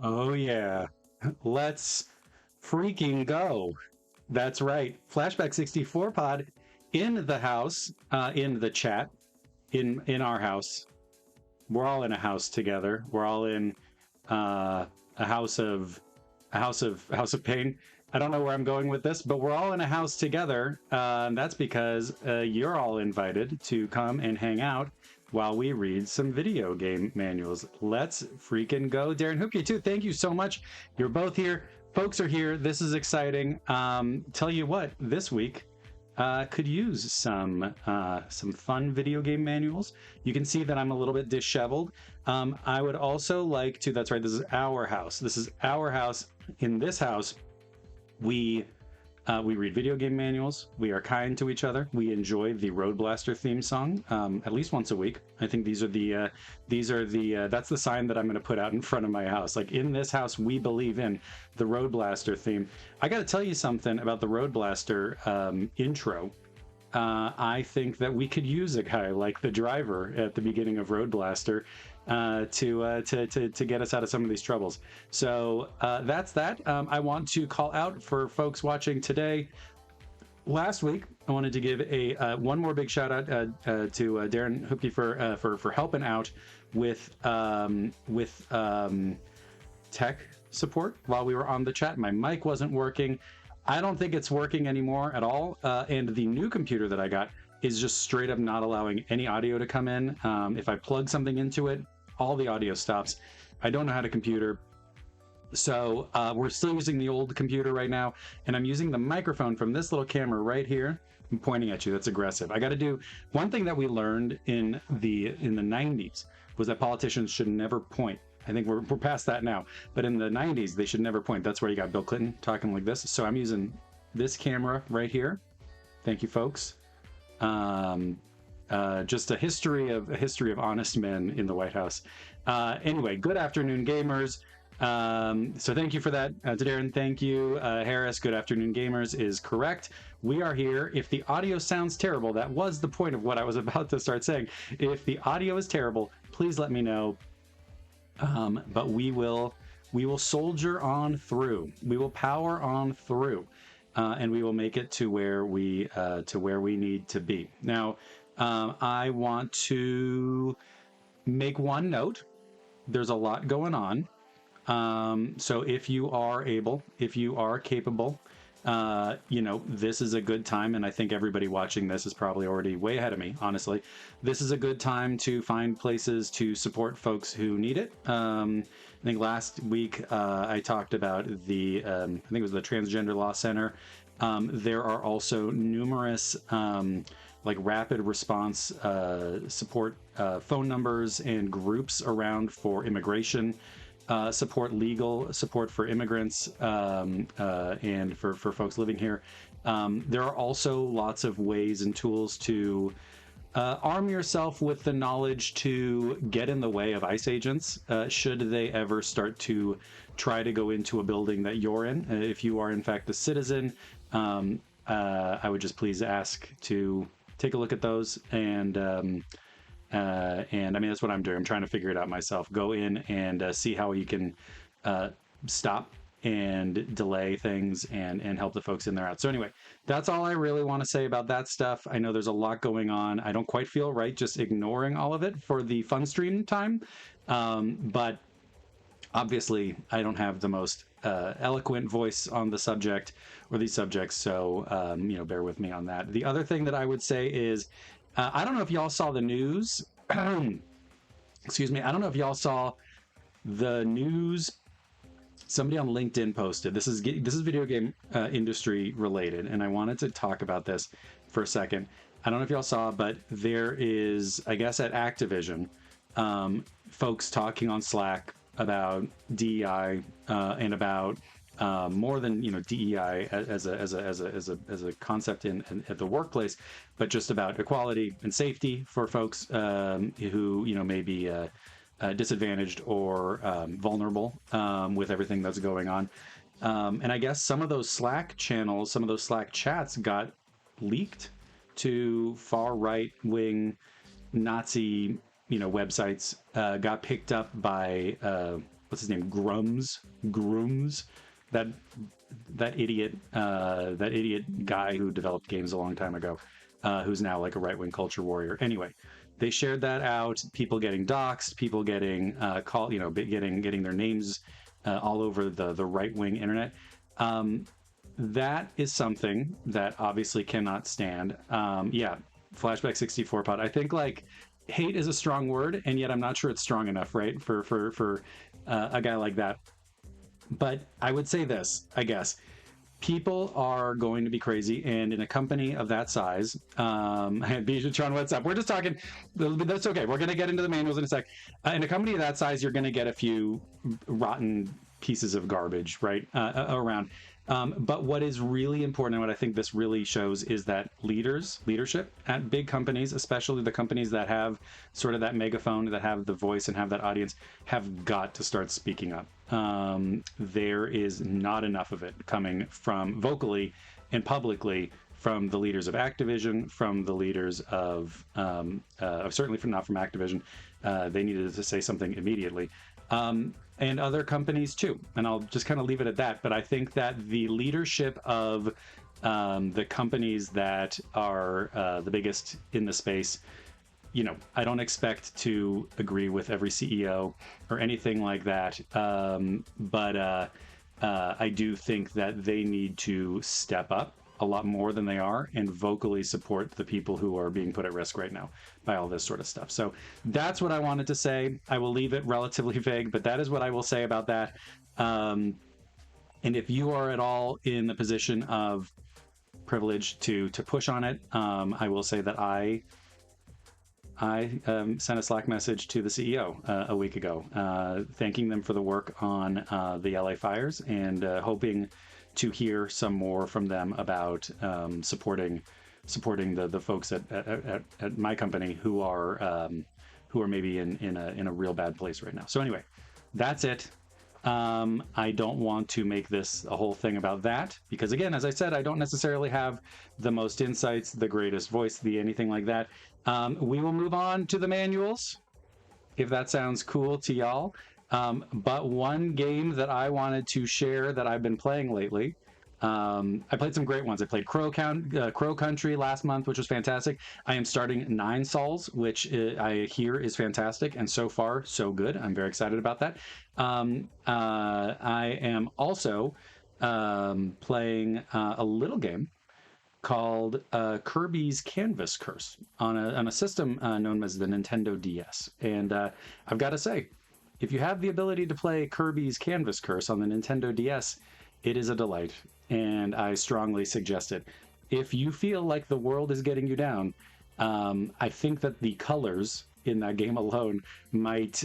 Oh yeah. Let's freaking go. That's right. Flashback 64 pod in the house, in the chat, in our house. We're all in a house together. We're all in a house of a house of pain. I don't know where I'm going with this, but we're all in a house together. That's because you're all invited to come and hang out while we read some video game manuals. Let's freaking go. Darren Hoopke, too. Thank you so much. You're both here. Folks are here. This is exciting. Tell you what, this week could use some fun video game manuals. You can see that I'm a little bit disheveled. I would also like to. That's right. This is our house. This is our house. In this house, we read video game manuals. We are kind to each other. We enjoy the Road Blaster theme song at least once a week. I think these are the that's the sign that I'm going to put out in front of my house. Like, in this house, we believe in the Road Blaster theme. I got to tell you something about the Road Blaster intro. I think that we could use a guy like the driver at the beginning of Road Blaster to get us out of some of these troubles. So that's that. I want to call out for folks watching today. Last week, I wanted to give a one more big shout out to Darren Hoopke for helping out with tech support while we were on the chat. My mic wasn't working. I don't think it's working anymore at all. And the new computer that I got is just straight up not allowing any audio to come in. If I plug something into it, all the audio stops. I don't know how to computer. So we're still using the old computer right now, and I'm using the microphone from this little camera right here. I'm pointing at you. That's aggressive. I got to do one thing that we learned in the 90s was that politicians should never point. I think we're past that now. But in the 90s, they should never point. That's where you got Bill Clinton talking like this. So I'm using this camera right here. Thank you, folks. Just a history of honest men in the White House. Anyway, good afternoon, gamers. So thank you for that, to Darren. Thank you, Harris. Good afternoon, gamers is correct. We are here. If the audio sounds terrible, that was the point of what I was about to start saying. If the audio is terrible, please let me know. But we will soldier on through. We will power on through, and we will make it to where we need to be. Now, I want to make one note. There's a lot going on. So if you are able, if you are capable, this is a good time, and I think everybody watching this is probably already way ahead of me, honestly. This is a good time to find places to support folks who need it. I think last week I talked about I think it was the Transgender Law Center. There are also numerous like rapid response support phone numbers and groups around for immigration support, legal support for immigrants, and for folks living here. There are also lots of ways and tools to arm yourself with the knowledge to get in the way of ICE agents should they ever start to try to go into a building that you're in. If you are in fact a citizen, I would just please ask to take a look at those. And I mean, that's what I'm doing. I'm trying to figure it out myself. Go in and see how you can stop and delay things and help the folks in there out. So anyway, that's all I really want to say about that stuff. I know there's a lot going on. I don't quite feel right just ignoring all of it for the fun stream time. But obviously I don't have the most eloquent voice on the subject or these subjects. So, bear with me on that. The other thing that I would say is, I don't know if y'all saw the news. Excuse me. I don't know if y'all saw the news. Somebody on LinkedIn posted. This is video game industry related, and I wanted to talk about this for a second. I don't know if y'all saw, but there is, I guess, at Activision, folks talking on Slack about DEI and about more than DEI as a concept at the workplace, but just about equality and safety for folks who may be disadvantaged or vulnerable with everything that's going on. And I guess some of those Slack channels, some of those Slack chats got leaked to far right wing Nazi websites, got picked up by what's his name, Grooms, that idiot guy who developed games a long time ago, who's now like a right-wing culture warrior. Anyway, they shared that out. People getting doxxed, people getting getting their names all over the right-wing internet. That is something that obviously cannot stand. Yeah, Flashback 64 pod. I think like hate is a strong word, and yet I'm not sure it's strong enough, right? For a guy like that. But I would say this, I guess. People are going to be crazy, and in a company of that size, Bijatron, what's up? We're just talking. That's okay. We're going to get into the manuals in a sec. In a company of that size, you're going to get a few rotten pieces of garbage, right, around. But what is really important, and what I think this really shows, is that leadership at big companies, especially the companies that have sort of that megaphone, that have the voice and have that audience, have got to start speaking up. There is not enough of it coming from vocally and publicly from the leaders of Activision, from the leaders of certainly not from Activision. They needed to say something immediately. And other companies too. And I'll just kind of leave it at that. But I think that the leadership of the companies that are the biggest in the space, I don't expect to agree with every CEO or anything like that. But I do think that they need to step up a lot more than they are and vocally support the people who are being put at risk right now by all this sort of stuff. So that's what I wanted to say. I will leave it relatively vague, but that is what I will say about that. And if you are at all in the position of privilege to push on it, I will say that I sent a Slack message to the CEO a week ago, thanking them for the work on the LA fires and hoping to hear some more from them about supporting the folks at my company who are maybe in a real bad place right now. So anyway, that's it. I don't want to make this a whole thing about that because, again, as I said, I don't necessarily have the most insights, the greatest voice, anything like that. We will move on to the manuals, if that sounds cool to y'all. But one game that I wanted to share that I've been playing lately, I played some great ones. I played Crow Country last month, which was fantastic. I am starting Nine Sols, which I hear is fantastic, and so far, so good. I'm very excited about that. I am also playing a little game called Kirby's Canvas Curse on a system known as the Nintendo DS. And I've got to say, if you have the ability to play Kirby's Canvas Curse on the Nintendo DS, it is a delight, and I strongly suggest it. If you feel like the world is getting you down, I think that the colors in that game alone might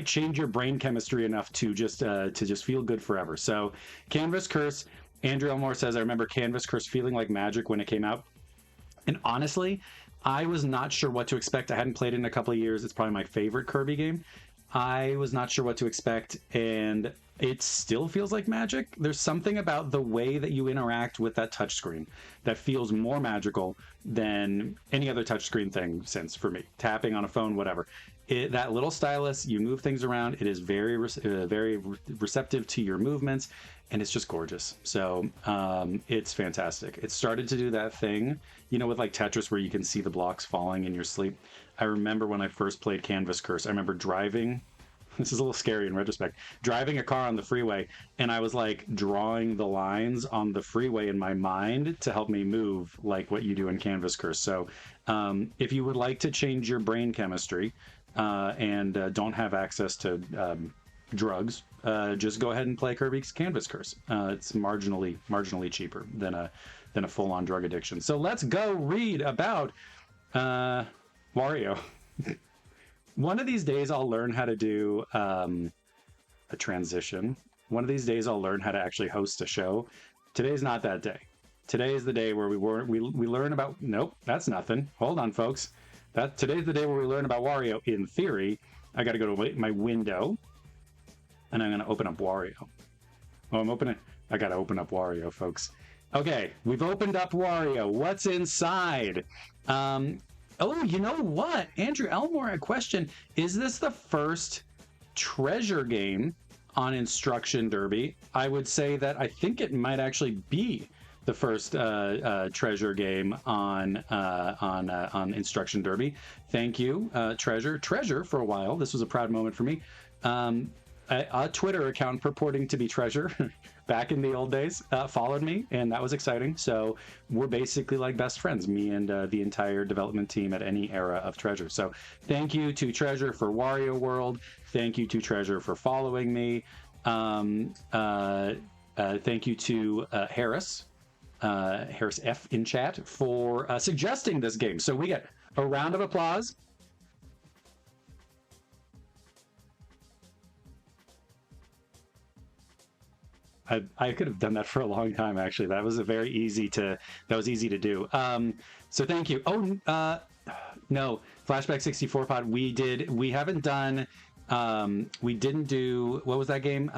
change your brain chemistry enough to just feel good forever. So, Canvas Curse. Andrew Elmore says, I remember Canvas Curse feeling like magic when it came out. And honestly, I was not sure what to expect. I hadn't played it in a couple of years. It's probably my favorite Kirby game. I was not sure what to expect, and it still feels like magic. There's something about the way that you interact with that touchscreen that feels more magical than any other touchscreen thing since, for me. Tapping on a phone, whatever. That little stylus, you move things around. It is very receptive to your movements, and it's just gorgeous. So it's fantastic. It started to do that thing, with like Tetris where you can see the blocks falling in your sleep. I remember when I first played Canvas Curse, I remember driving. This is a little scary in retrospect. Driving a car on the freeway, and I was like drawing the lines on the freeway in my mind to help me move like what you do in Canvas Curse. So if you would like to change your brain chemistry and don't have access to drugs, just go ahead and play Kirby's Canvas Curse. It's marginally cheaper than a full-on drug addiction. So let's go read about Wario. One of these days I'll learn how to do a transition. One of these days I'll learn how to actually host a show. Today's not that day. Today is the day where we learn about... Nope, that's nothing. Hold on, folks. Today's the day where we learn about Wario. In theory, I got to go to my window, and I'm going to open up Wario. Oh, I got to open up Wario, folks. Okay, we've opened up Wario. What's inside? Oh, you know what? Andrew Elmore, a question. Is this the first treasure game on Instruction Derby. I would say that I think it might actually be the first Treasure game on Instruction Derby. Thank you, Treasure for a while. This was a proud moment for me. A Twitter account purporting to be Treasure back in the old days followed me, and that was exciting. So we're basically like best friends, me and the entire development team at any era of Treasure. So thank you to Treasure for Wario World. Thank you to Treasure for following me. Thank you to Harris F in chat for suggesting this game. So we get a round of applause. I could have done that for a long time, actually. That was easy to do. So thank you. Oh, no, Flashback 64 pod. We haven't done. We didn't do, what was that game?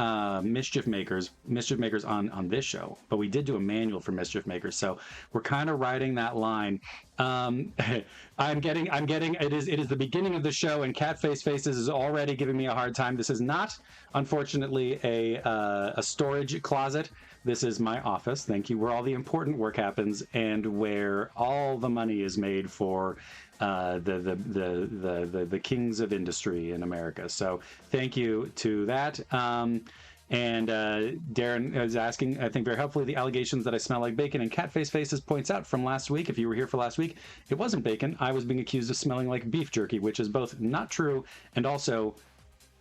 Mischief Makers on this show, but we did do a manual for Mischief Makers. So we're kind of riding that line. I'm getting, it is the beginning of the show, and Catface Faces is already giving me a hard time. This is not, unfortunately, a storage closet. This is my office. Thank you. Where all the important work happens and where all the money is made for the kings of industry in America. So thank you to that. And Darren is asking, I think very helpfully, the allegations that I smell like bacon, and Catface Faces points out from last week, if you were here for last week, it wasn't bacon. I was being accused of smelling like beef jerky, which is both not true and also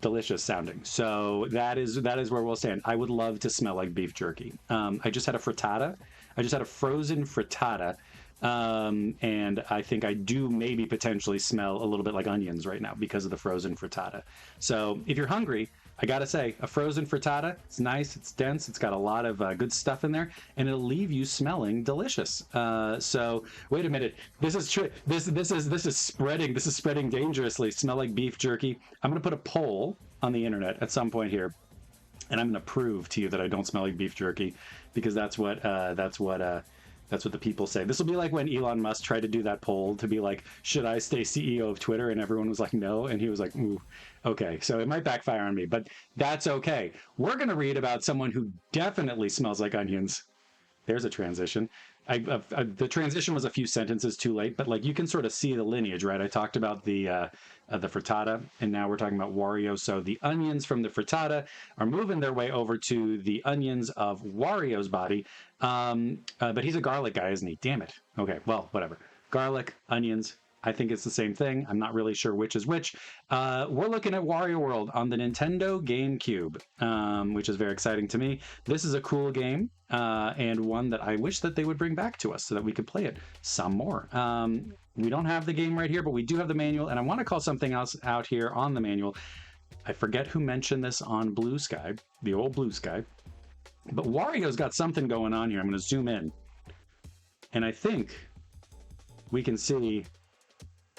delicious sounding. So that is where we'll stand. I would love to smell like beef jerky. I just had a frittata. I just had a frozen frittata. And I think I do maybe potentially smell a little bit like onions right now because of the frozen frittata. So if you're hungry, I gotta say, a frozen frittata, it's nice, it's dense, it's got a lot of good stuff in there, and it'll leave you smelling delicious. So wait a minute, this is spreading dangerously. Smell like beef jerky. I'm gonna put a poll on the internet at some point here, and I'm gonna prove to you that I don't smell like beef jerky, because that's what the people say. This will be like when Elon Musk tried to do that poll to be like, should I stay CEO of Twitter? And everyone was like, no. And he was like, ooh, okay. So it might backfire on me, but that's okay. We're going to read about someone who definitely smells like onions. There's a transition. The transition was a few sentences too late, but like you can sort of see the lineage, right? I talked about the frittata, and now we're talking about Wario. So the onions from the frittata are moving their way over to the onions of Wario's body. But he's a garlic guy, isn't he? Damn it. Okay, well, whatever. Garlic, onions. I think it's the same thing. I'm not really sure which is which. We're looking at Wario World on the Nintendo GameCube, which is very exciting to me. This is a cool game, and one that I wish that they would bring back to us so that we could play it some more. We don't have the game right here, but we do have the manual, and I want to call something else out here on the manual. I forget who mentioned this on Blue Sky, the old Blue Sky, but Wario's got something going on here. I'm going to zoom in, and I think we can see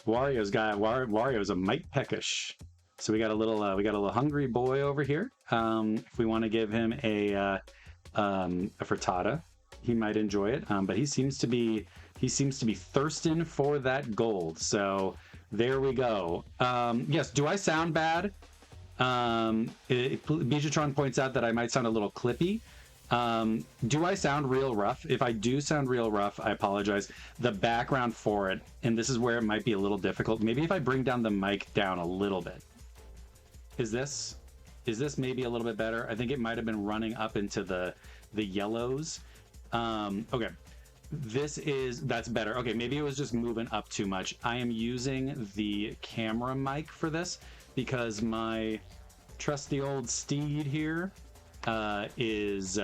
Wario's a mite peckish. So we got a little hungry boy over here. If we want to give him a frittata, he might enjoy it. But he seems to be thirsting for that gold. So there we go. Yes, do I sound bad? Bijatron points out that I might sound a little clippy. Do I sound real rough? If I do sound real rough, I apologize. The background for it, and this is where it might be a little difficult. Maybe if I bring down the mic down a little bit. Is this maybe a little bit better? I think it might have been running up into the yellows. Okay. That's better. Okay, maybe it was just moving up too much. I am using the camera mic for this because my trusty old steed here is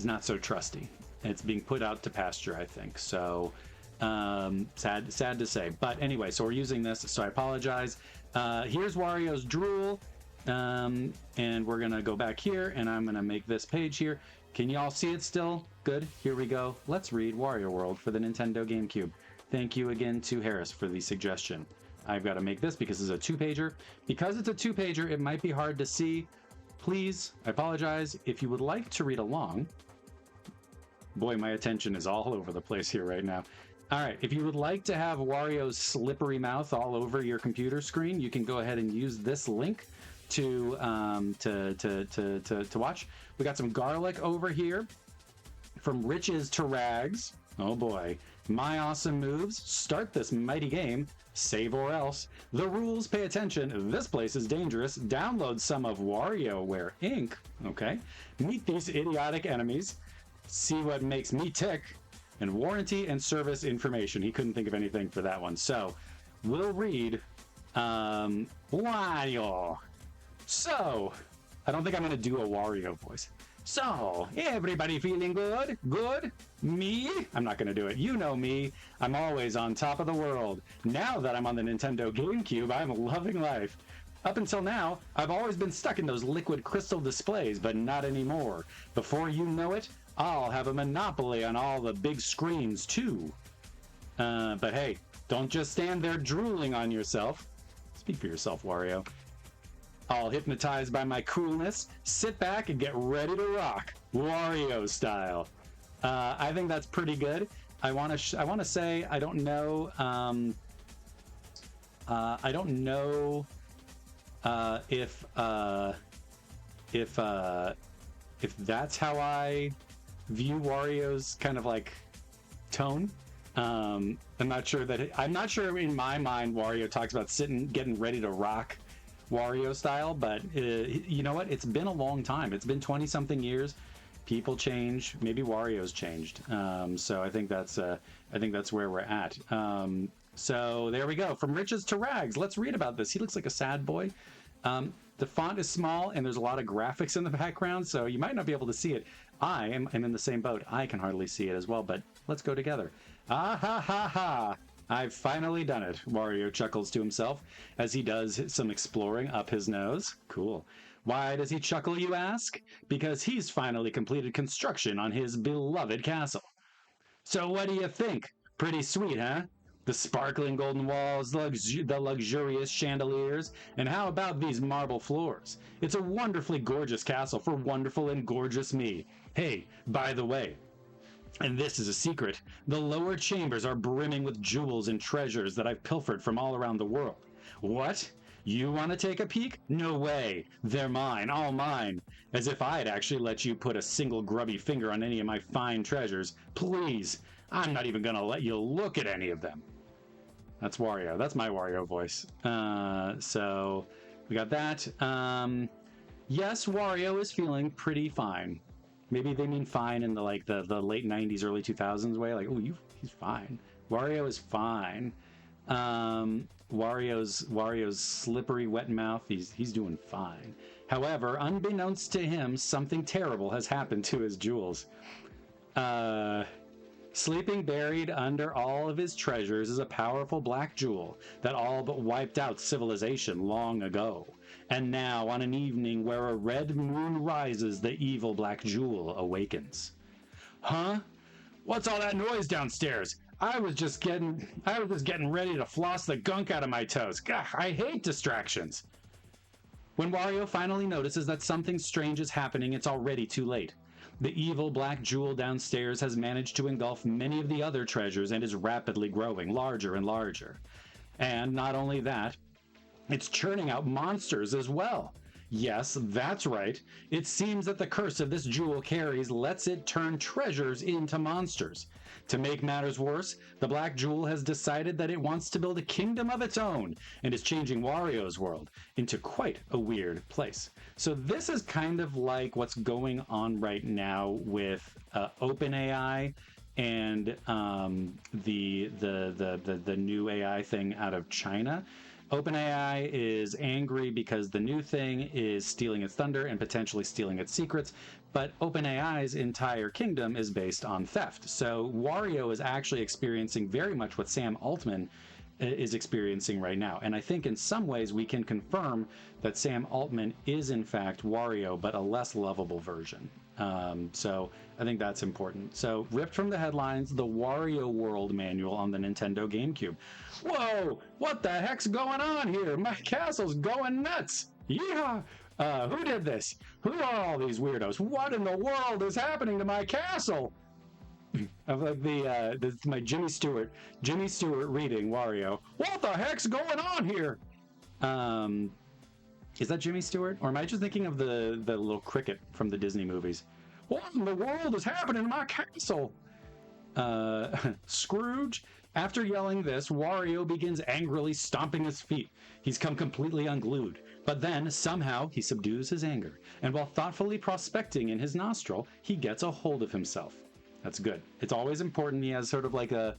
not so trusty. It's being put out to pasture, I think. So sad to say. But anyway, so we're using this. So I apologize. Here's Wario's drool, and we're gonna go back here, and I'm gonna make this page here. Can you all see it still? Good. Here we go. Let's read Wario World for the Nintendo GameCube. Thank you again to Harris for the suggestion. I've got to make this because it's a two-pager. Because it's a two-pager, it might be hard to see. Please, I apologize. If you would like to read along, boy, my attention is all over the place here right now. All right, if you would like to have Wario's slippery mouth all over your computer screen, you can go ahead and use this link to watch. We got some garlic over here. From riches to rags. Oh boy. My awesome moves. Start this mighty game. Save or else. The rules, pay attention. This place is dangerous. Download some of WarioWare Inc. Okay. Meet these idiotic enemies. See what makes me tick. And warranty and service information. He couldn't think of anything for that one. So we'll read Wario. So I don't think I'm going to do a Wario voice. So, everybody feeling good? Good? Me? I'm not going to do it. You know me. I'm always on top of the world. Now that I'm on the Nintendo GameCube, I'm loving life. Up until now, I've always been stuck in those liquid crystal displays, but not anymore. Before you know it, I'll have a monopoly on all the big screens, too. But hey, don't just stand there drooling on yourself. Speak for yourself, Wario. All hypnotized by my coolness, sit back and get ready to rock, Wario style. I think that's pretty good. I want to say I don't know. I don't know if that's how I view Wario's kind of like tone. I'm not sure in my mind Wario talks about getting ready to rock Wario style, but you know what? It's been a long time. It's been 20 something years. People change. Maybe Wario's changed. So I think that's where we're at. So there we go. From riches to rags. Let's read about this. He looks like a sad boy. The font is small and there's a lot of graphics in the background, so you might not be able to see it. I am in the same boat. I can hardly see it as well, but let's go together. Ah ha ha ha. I've finally done it, Wario chuckles to himself as he does some exploring up his nose. Cool. Why does he chuckle, you ask? Because he's finally completed construction on his beloved castle. So what do you think? Pretty sweet, huh? The sparkling golden walls, the luxurious chandeliers, and how about these marble floors? It's a wonderfully gorgeous castle for wonderful and gorgeous me. Hey, by the way, and this is a secret, the lower chambers are brimming with jewels and treasures that I've pilfered from all around the world. What? You want to take a peek? No way. They're mine, all mine. As if I'd actually let you put a single grubby finger on any of my fine treasures. Please. I'm not even going to let you look at any of them. That's Wario. That's my Wario voice. So we got that. Yes, Wario is feeling pretty fine. Maybe they mean fine in the late 90s, early 2000s way. Like, oh, he's fine. Wario is fine. Wario's slippery, wet mouth. He's doing fine. However, unbeknownst to him, something terrible has happened to his jewels. Sleeping buried under all of his treasures is a powerful black jewel that all but wiped out civilization long ago. And now, on an evening where a red moon rises, the evil black jewel awakens. Huh? What's all that noise downstairs? I was just getting ready to floss the gunk out of my toes. Gah, I hate distractions. When Wario finally notices that something strange is happening, it's already too late. The evil black jewel downstairs has managed to engulf many of the other treasures and is rapidly growing larger and larger. And not only that, it's churning out monsters as well. Yes, that's right. It seems that the curse of this jewel carries lets it turn treasures into monsters. To make matters worse, the Black Jewel has decided that it wants to build a kingdom of its own and is changing Wario's world into quite a weird place. So this is kind of like what's going on right now with OpenAI and the new AI thing out of China. OpenAI is angry because the new thing is stealing its thunder and potentially stealing its secrets, but OpenAI's entire kingdom is based on theft. So Wario is actually experiencing very much what Sam Altman is experiencing right now. And I think in some ways we can confirm that Sam Altman is in fact Wario, but a less lovable version. So I think that's important. So ripped from the headlines, the Wario World manual on the Nintendo GameCube. Whoa, what the heck's going on here? My castle's going nuts. Yeah. Who did this? Who are all these weirdos? What in the world is happening to my castle? I like this is my Jimmy Stewart reading Wario. What the heck's going on here? Is that Jimmy Stewart? Or am I just thinking of the little cricket from the Disney movies? What in the world is happening in my castle? Scrooge. After yelling this, Wario begins angrily stomping his feet. He's come completely unglued. But then, somehow, he subdues his anger, and while thoughtfully prospecting in his nostril, he gets a hold of himself. That's good. It's always important he has sort of like a,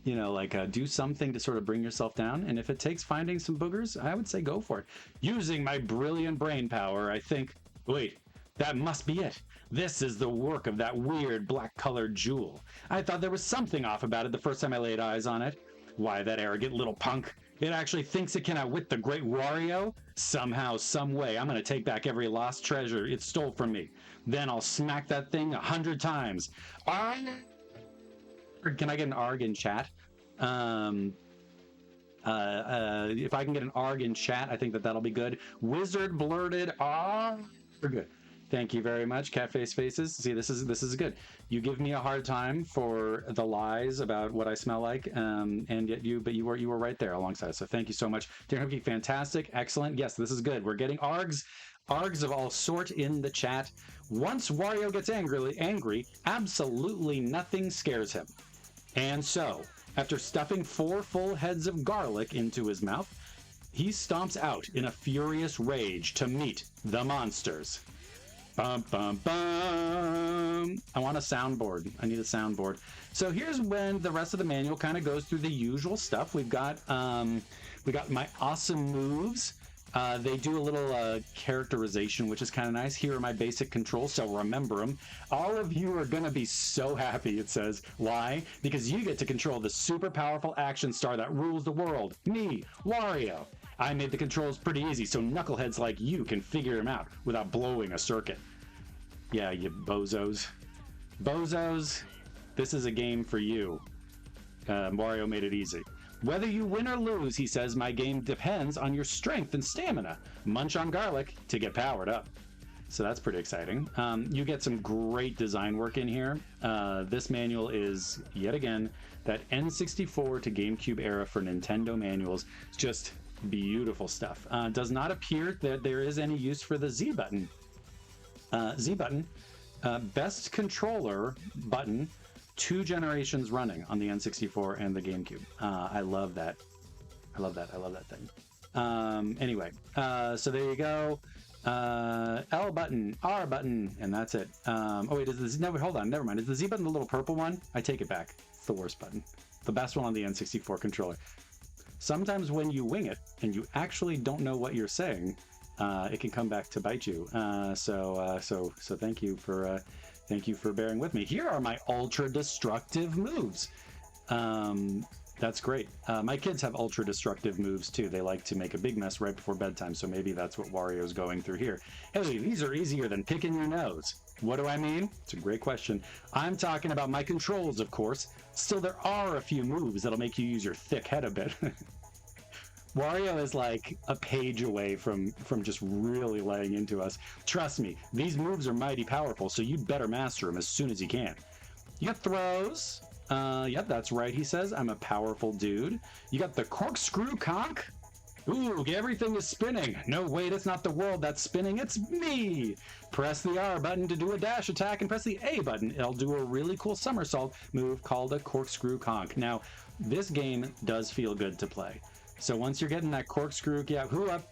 you know, like do something to sort of bring yourself down, and if it takes finding some boogers, I would say go for it. Using my brilliant brain power, I think, wait, that must be it. This is the work of that weird black-colored jewel. I thought there was something off about it the first time I laid eyes on it. Why, that arrogant little punk. It actually thinks it can outwit the great Wario? Somehow, some way, I'm going to take back every lost treasure it stole from me. Then I'll smack that thing 100 times. Can I get an ARG in chat? If I can get an ARG in chat, I think that'll be good. Wizard blurted ARG. Good. Thank you very much, Catface Faces. See, this is good. You give me a hard time for the lies about what I smell like, and yet you were right there alongside us. So thank you so much, Darren Hookie. Fantastic, excellent. Yes, this is good. We're getting ARGs of all sort in the chat. Once Wario gets angry, absolutely nothing scares him. And so, after stuffing 4 full heads of garlic into his mouth, he stomps out in a furious rage to meet the monsters. Bum, bum, bum. I want a soundboard. I need a soundboard. So here's when the rest of the manual kind of goes through the usual stuff. We got my awesome moves. They do a little characterization, which is kind of nice. Here are my basic controls, so remember them. All of you are going to be so happy, it says. Why? Because you get to control the super powerful action star that rules the world. Me, Wario. I made the controls pretty easy, so knuckleheads like you can figure them out without blowing a circuit. Yeah, you bozos. Bozos, this is a game for you. Wario made it easy. Whether you win or lose, he says, my game depends on your strength and stamina. Munch on garlic to get powered up. So that's pretty exciting. You get some great design work in here. This manual is, yet again, that N64 to GameCube era for Nintendo manuals. It's just beautiful stuff. Does not appear that there is any use for the Z button. Z button, best controller button, 2 generations running on the N64 and the GameCube. I love that. I love that thing. Anyway, so there you go. L button, R button, and that's it. Oh wait, hold on, never mind. Is the Z button the little purple one? I take it back. It's the worst button. The best one on the N64 controller. Sometimes when you wing it and you actually don't know what you're saying, it can come back to bite you. So thank you for bearing with me. Here are my ultra destructive moves. That's great. My kids have ultra destructive moves too. They like to make a big mess right before bedtime, so maybe that's what Wario's going through here. Hey, these are easier than picking your nose. What do I mean? It's a great question. I'm talking about my controls, of course. Still, there are a few moves that'll make you use your thick head a bit. Wario is like a page away from just really laying into us. Trust me, these moves are mighty powerful, so you'd better master them as soon as you can. You got throws. Yep, that's right, he says. I'm a powerful dude. You got the corkscrew conk. Ooh, everything is spinning. No, wait, it's not the world that's spinning, it's me. Press the R button to do a dash attack and press the A button. It'll do a really cool somersault move called a corkscrew conk. Now, this game does feel good to play. So once you're getting that corkscrew, yeah, who up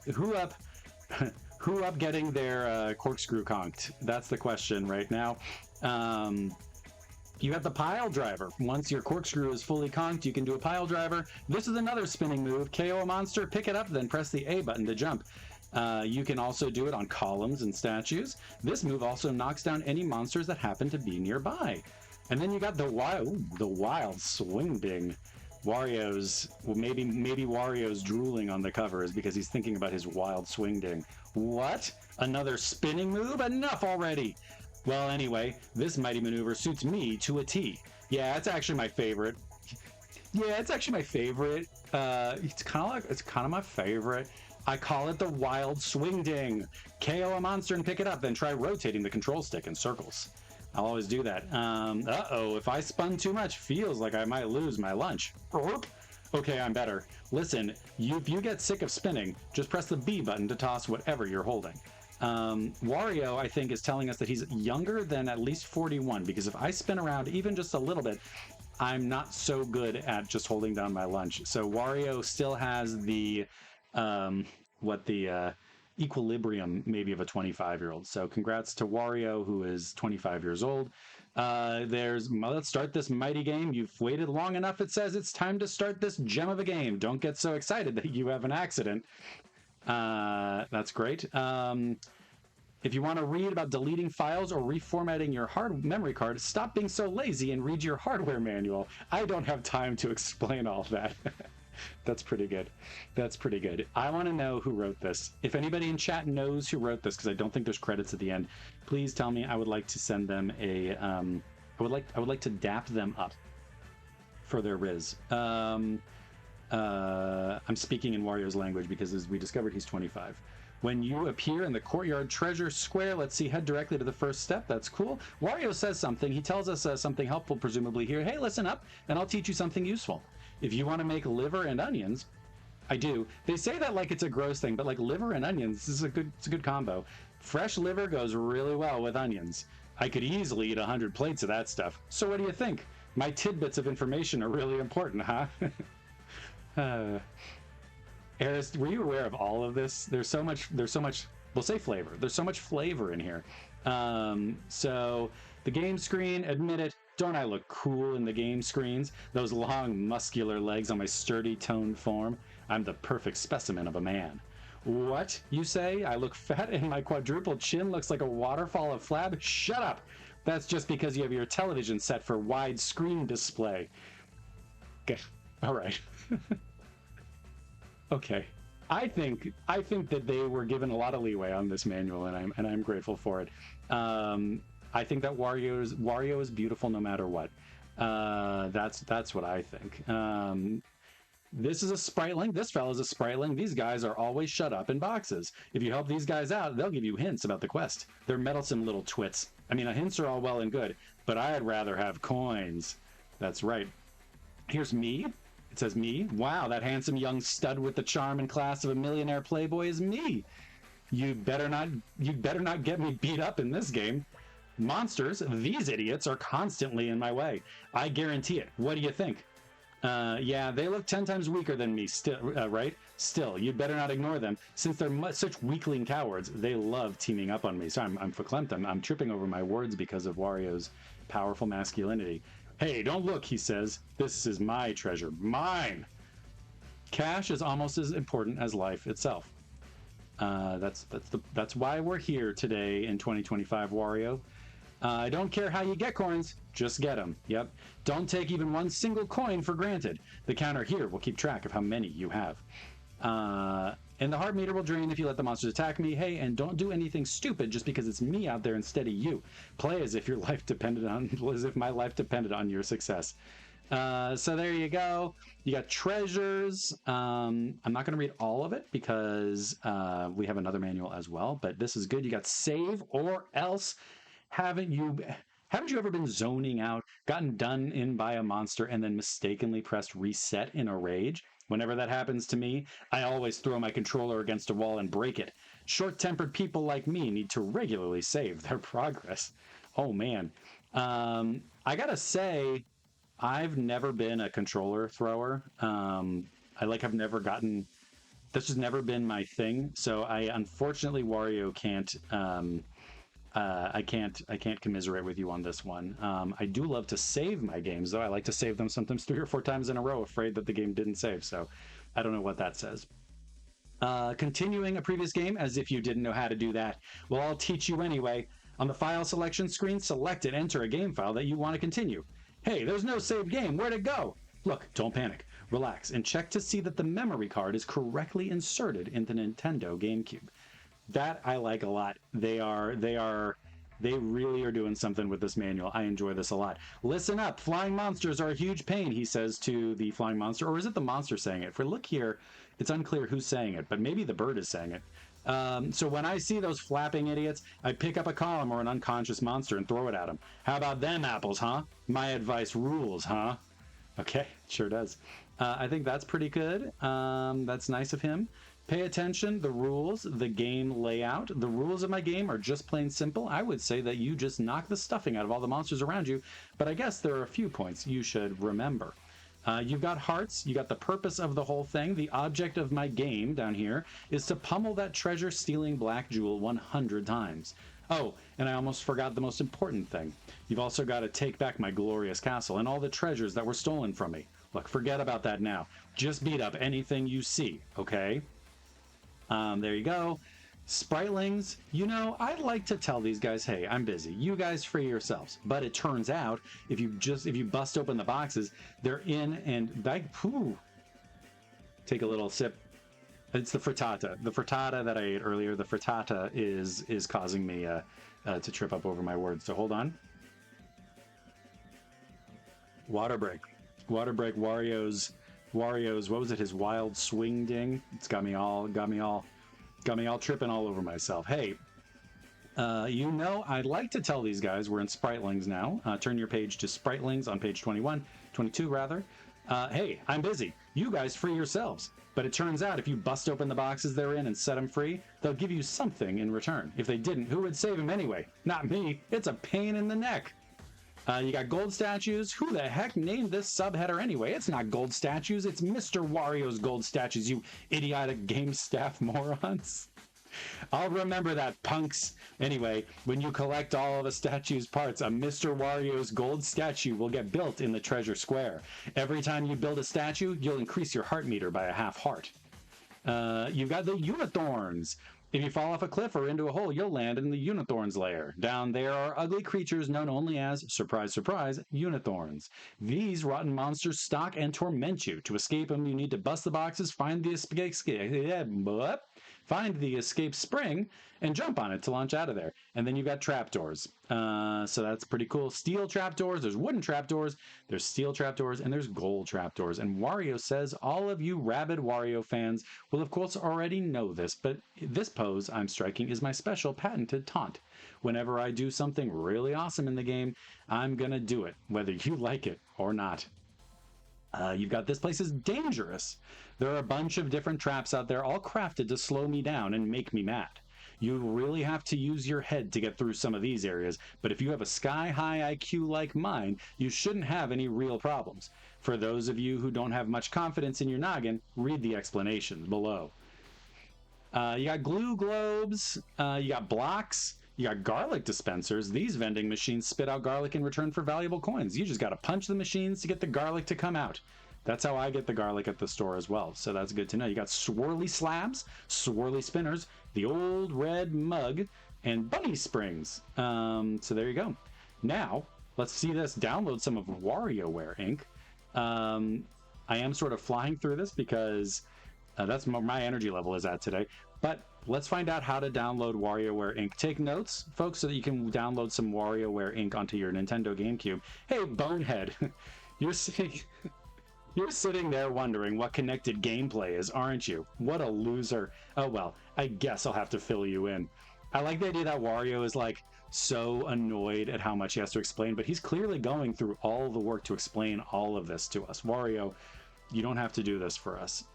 getting their corkscrew conked? That's the question right now. You have the pile driver. Once your corkscrew is fully conked, you can do a pile driver. This is another spinning move. KO a monster, pick it up, then press the A button to jump. You can also do it on columns and statues. This move also knocks down any monsters that happen to be nearby. And then you got the wild swing ding. Wario's, well, maybe Wario's drooling on the cover is because he's thinking about his wild swing ding. What? Another spinning move? Enough already! Well, anyway, this mighty maneuver suits me to a T. Yeah, it's actually my favorite. It's kind of my favorite. I call it the wild swing ding. KO a monster and pick it up, then try rotating the control stick in circles. I'll always do that. Uh-oh, if I spun too much, feels like I might lose my lunch. Okay, I'm better. Listen, if you get sick of spinning, just press the B button to toss whatever you're holding. Wario, I think, is telling us that he's younger than at least 41, because if I spin around even just a little bit, I'm not so good at just holding down my lunch. So Wario still has the what the equilibrium maybe of a 25-year-old. So congrats to Wario, who is 25 years old. Let's start this mighty game. You've waited long enough. It says it's time to start this gem of a game. Don't get so excited that you have an accident. That's great. If you want to read about deleting files or reformatting your memory card, stop being so lazy and read your hardware manual. I don't have time to explain all that. That's pretty good. That's pretty good. I want to know who wrote this. If anybody in chat knows who wrote this, because I don't think there's credits at the end, please tell me. I would like to send them a. I would like to dap them up for their riz. I'm speaking in Wario's language because, as we discovered, he's 25. When you appear in the courtyard treasure square, let's see, head directly to the first step. That's cool. Wario says something. He tells us something helpful, presumably here. Hey, listen up, and I'll teach you something useful. If you want to make liver and onions, I do. They say that like it's a gross thing, but like liver and onions, it's a good combo. Fresh liver goes really well with onions. I could easily eat 100 plates of that stuff. So what do you think? My tidbits of information are really important, huh? Eris, were you aware of all of this? There's so much, we'll say flavor. There's so much flavor in here. So the game screen, admit it, don't I look cool in the game screens? Those long, muscular legs on my sturdy, toned form. I'm the perfect specimen of a man. What, you say? I look fat and my quadruple chin looks like a waterfall of flab? Shut up! That's just because you have your television set for widescreen display. Okay, all right. Okay. I think that they were given a lot of leeway on this manual, and I'm grateful for it. I think that Wario is beautiful no matter what. That's what I think. This is a spriteling. This fella's a spriteling. These guys are always shut up in boxes. If you help these guys out, they'll give you hints about the quest. They're meddlesome little twits. I mean, hints are all well and good, but I'd rather have coins. That's right. Here's me. It says me. Wow, that handsome young stud with the charm and class of a millionaire playboy is me. You better not get me beat up in this game. Monsters, these idiots are constantly in my way. I guarantee it. What do you think? Yeah, they look 10 times weaker than me, right? Still, you'd better not ignore them. Since they're such weakling cowards, they love teaming up on me. So I'm verklempt. I'm tripping over my words because of Wario's powerful masculinity. Hey, don't look, he says. This is my treasure. Mine! Cash is almost as important as life itself. That's why we're here today in 2025, Wario. I don't care how you get coins, just get them. Yep. Don't take even one single coin for granted. The counter here will keep track of how many you have. And the heart meter will drain if you let the monsters attack me. Hey, and don't do anything stupid just because it's me out there instead of you. Play as if your life depended on, as if my life depended on your success. So there you go. You got treasures. I'm not going to read all of it because we have another manual as well, but this is good. You got save or else. Haven't you ever been zoning out, gotten done in by a monster, and then mistakenly pressed reset in a rage? Whenever that happens to me, I always throw my controller against a wall and break it. Short-tempered people like me need to regularly save their progress. Oh, man. I gotta say, I've never been a controller thrower. I've never gotten... This has never been my thing, so unfortunately, Wario can't... I can't commiserate with you on this one. I do love to save my games, though. I like to save them sometimes 3 or 4 times in a row, afraid that the game didn't save. So I don't know what that says. Continuing a previous game, as if you didn't know how to do that. Well, I'll teach you anyway. On the file selection screen, select and enter a game file that you want to continue. Hey, there's no saved game. Where'd it go? Look, don't panic. Relax and check to see that the memory card is correctly inserted in the Nintendo GameCube. That I like a lot. They really are doing something with this manual. I enjoy this a lot. Listen up, flying monsters are a huge pain, he says to the flying monster. Or is it the monster saying it? If we look here, it's unclear who's saying it, but maybe the bird is saying it. So when I see those flapping idiots, I pick up a column or an unconscious monster and throw it at them. How about them apples, huh? My advice rules, huh? Okay, sure does. I think that's pretty good. That's nice of him. Pay attention, the rules, the game layout. The rules of my game are just plain simple. I would say that you just knock the stuffing out of all the monsters around you, but I guess there are a few points you should remember. You've got hearts, you got the purpose of the whole thing. The object of my game down here is to pummel that treasure stealing black jewel 100 times. Oh, and I almost forgot the most important thing. You've also got to take back my glorious castle and all the treasures that were stolen from me. Look, forget about that now. Just beat up anything you see, okay? There you go. Spritlings, you know, I'd like to tell these guys, hey, I'm busy. You guys free yourselves. But it turns out, if you bust open the boxes, they're in and take a little sip. It's the frittata. The frittata that I ate earlier, the frittata is causing me to trip up over my words. So hold on. Water break. Water break. Wario's. What was it? His wild swing ding. It's got me all tripping all over myself. Hey, you know, I'd like to tell these guys we're in Spritlings now. Turn your page to Spritlings on page 22 rather. Hey, I'm busy. You guys free yourselves. But it turns out if you bust open the boxes they're in and set them free, they'll give you something in return. If they didn't, who would save them anyway? Not me. It's a pain in the neck. You got gold statues. Who the heck named this subheader anyway? It's not gold statues. It's Mr. Wario's gold statues, you idiotic game staff morons. I'll remember that, punks. Anyway, when you collect all of the statue's parts, a Mr. Wario's gold statue will get built in the treasure square. Every time you build a statue, you'll increase your heart meter by a half heart. You've got the Unithorns. If you fall off a cliff or into a hole, you'll land in the Unithorns lair. Down there are ugly creatures known only as, surprise, surprise, Unithorns. These rotten monsters stalk and torment you. To escape them, you need to bust the boxes, find the escape spring, and jump on it to launch out of there. And then you've got trapdoors. So that's pretty cool. Steel trapdoors, there's wooden trapdoors, there's steel trapdoors, and there's gold trapdoors. And Wario says all of you rabid Wario fans will of course already know this, but this pose I'm striking is my special patented taunt. Whenever I do something really awesome in the game, I'm gonna do it, whether you like it or not. You've got this place is dangerous. There are a bunch of different traps out there, all crafted to slow me down and make me mad. You really have to use your head to get through some of these areas, but if you have a sky-high IQ like mine, you shouldn't have any real problems. For those of you who don't have much confidence in your noggin, read the explanations below. You got glue globes, you got blocks, you got garlic dispensers. These vending machines spit out garlic in return for valuable coins. You just got to punch the machines to get the garlic to come out. That's how I get the garlic at the store as well, so that's good to know. You got swirly slabs, swirly spinners, the old red mug, and bunny springs. So there you go. Now, let's see this. Download some of WarioWare Inc. I am sort of flying through this because that's where my energy level is at today. But let's find out how to download WarioWare Inc. Take notes, folks, so that you can download some WarioWare Inc. onto your Nintendo GameCube. Hey, bonehead, you're sitting there wondering what connected gameplay is, aren't you? What a loser. Oh well, I guess I'll have to fill you in. I like the idea that Wario is like so annoyed at how much he has to explain, but he's clearly going through all the work to explain all of this to us. Wario, you don't have to do this for us.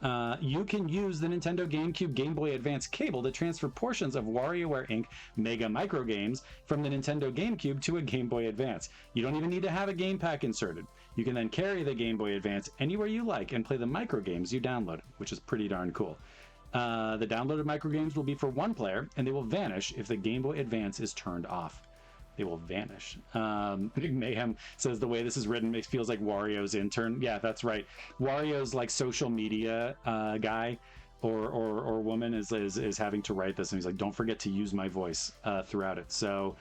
You can use the Nintendo GameCube Game Boy Advance cable to transfer portions of WarioWare Inc. Mega Micro Games from the Nintendo GameCube to a Game Boy Advance. You don't even need to have a game pack inserted. You can then carry the Game Boy Advance anywhere you like and play the micro games you download, which is pretty darn cool. The downloaded micro games will be for one player, and they will vanish if the Game Boy Advance is turned off. They will vanish. Mayhem says the way this is written feels like Wario's intern. Yeah, that's right. Wario's like social media guy or woman is having to write this, and he's like, don't forget to use my voice throughout it. So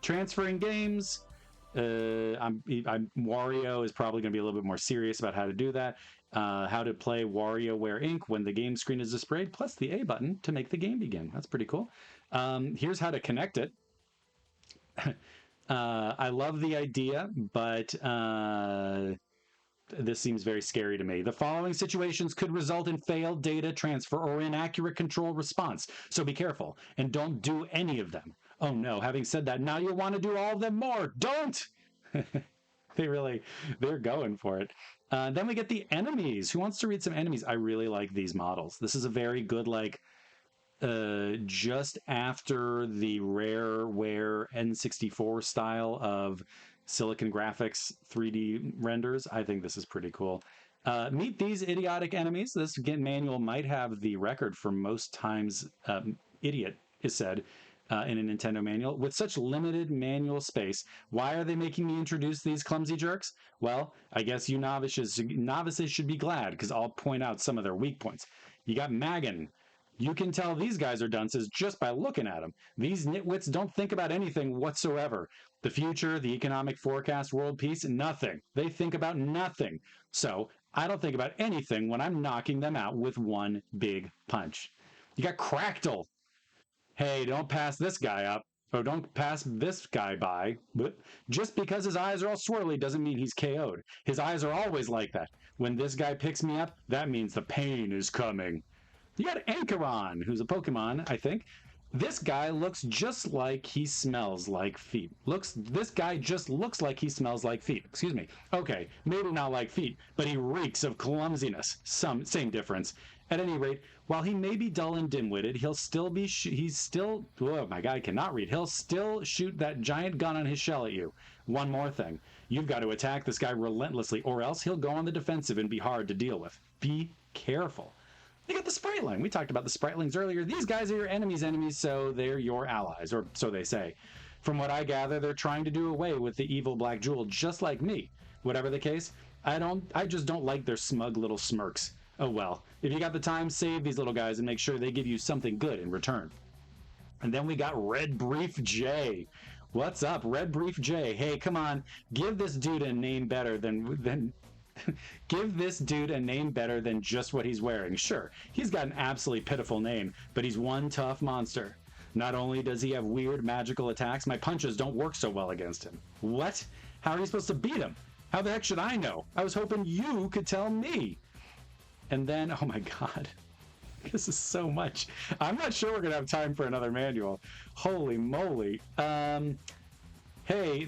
transferring games. Wario is probably going to be a little bit more serious about how to do that. How to play WarioWare Inc. when the game screen is displayed, plus the A button to make the game begin. That's pretty cool. Here's how to connect it. I love the idea, but this seems very scary to me. The following situations could result in failed data transfer or inaccurate control response, so be careful and don't do any of them. Oh no, having said that, now you'll want to do all of them more. Don't! they're going for it. Then we get the enemies. Who wants to read some enemies? I really like these models. This is a very good, like, just after the Rareware N64 style of Silicon Graphics 3D renders. I think this is pretty cool. Meet these idiotic enemies. This manual might have the record for most times idiot is said in a Nintendo manual. With such limited manual space, why are they making me introduce these clumsy jerks? Well, I guess you novices should be glad, because I'll point out some of their weak points. You got Magan. You can tell these guys are dunces just by looking at them. These nitwits don't think about anything whatsoever. The future, the economic forecast, world peace, nothing. They think about nothing. So I don't think about anything when I'm knocking them out with one big punch. You got Cractal. Hey, don't pass this guy up. Or don't pass this guy by. But just because his eyes are all swirly doesn't mean he's KO'd. His eyes are always like that. When this guy picks me up, that means the pain is coming. You got Ankaron, who's a Pokemon, I think. This guy looks just like he smells like feet. This guy just looks like he smells like feet. Excuse me. Okay, maybe not like feet, but he reeks of clumsiness. Same difference. At any rate, while he may be dull and dim-witted, oh my god, I cannot read. He'll still shoot that giant gun on his shell at you. One more thing. You've got to attack this guy relentlessly, or else he'll go on the defensive and be hard to deal with. Be careful. You got the Spriteling. We talked about the Spritelings earlier. These guys are your enemies, so they're your allies, or so they say. From what I gather, they're trying to do away with the evil Black Jewel, just like me. Whatever the case, I just don't like their smug little smirks. Oh well. If you got the time, save these little guys and make sure they give you something good in return. And then we got Red Brief J. What's up, Red Brief J? Hey, come on, give this dude a name better than give this dude a name better than just what he's wearing. Sure, he's got an absolutely pitiful name, but he's one tough monster. Not only does he have weird magical attacks, my punches don't work so well against him. What? How are you supposed to beat him? How the heck should I know? I was hoping you could tell me. And then, oh my god. This is so much. I'm not sure we're going to have time for another manual. Holy moly. Hey,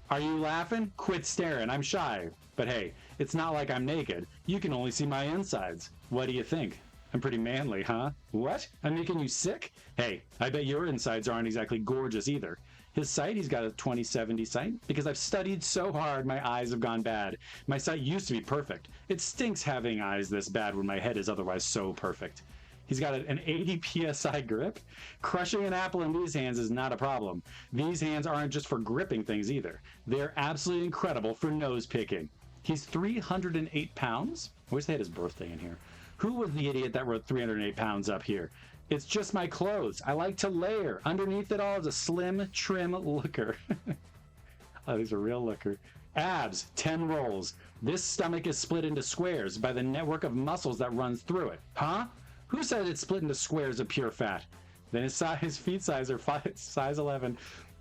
are you laughing? Quit staring. I'm shy. But hey, it's not like I'm naked. You can only see my insides. What do you think? I'm pretty manly, huh? What? I'm making you sick? Hey, I bet your insides aren't exactly gorgeous either. His sight, he's got a 20/70 sight. Because I've studied so hard, my eyes have gone bad. My sight used to be perfect. It stinks having eyes this bad when my head is otherwise so perfect. He's got an 80 psi grip. Crushing an apple in these hands is not a problem. These hands aren't just for gripping things either. They're absolutely incredible for nose picking. He's 308 pounds. I wish they had his birthday in here. Who was the idiot that wrote 308 pounds up here? It's just my clothes. I like to layer. Underneath it all is a slim, trim looker. Oh, these are real looker. Abs, 10 rolls. This stomach is split into squares by the network of muscles that runs through it. Huh? Who said it's split into squares of pure fat? Then his feet size are size 11.